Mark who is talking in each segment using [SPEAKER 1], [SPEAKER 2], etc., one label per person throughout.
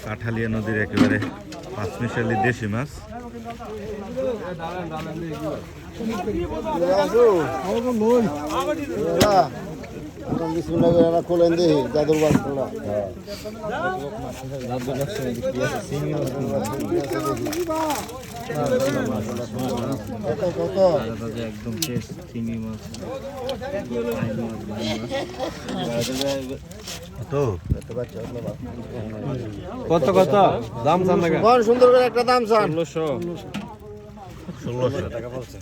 [SPEAKER 1] কাঠালিয়া নদীর একেবারে পাঁচমিশালি দেশি মাছ।
[SPEAKER 2] খোলেন দেখি দাদুর বাস
[SPEAKER 3] একদম চিংড়ি মাছ
[SPEAKER 4] কত কত দাম চান না?
[SPEAKER 2] সুন্দর করে একটা দাম চান
[SPEAKER 1] 1600
[SPEAKER 4] টাকা বলছে।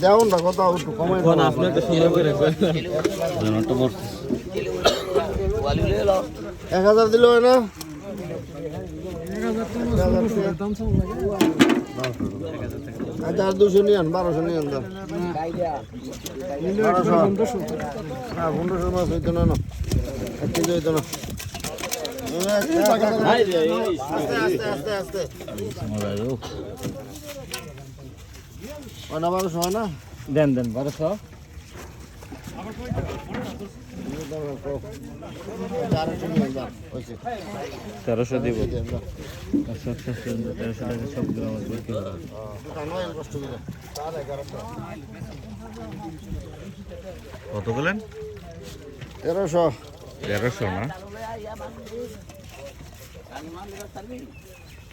[SPEAKER 2] দেউন না কত একটু কমাই দাও।
[SPEAKER 4] আপনি তো সুন্দর করে
[SPEAKER 2] 1000 দিল না? 1200 নিয়ান 1200 নিয়ান দাও। 1500 মাছ হইতো না না, 1 কেজি হইতো না। আস্তে আস্তে না 1200 হয় না?
[SPEAKER 3] দেন 1200। 1300 দিব। 1300 টাকা সবগুলো আমার বিক্রি হবে।
[SPEAKER 1] কত বলেন?
[SPEAKER 2] 1300।
[SPEAKER 1] 1300 না?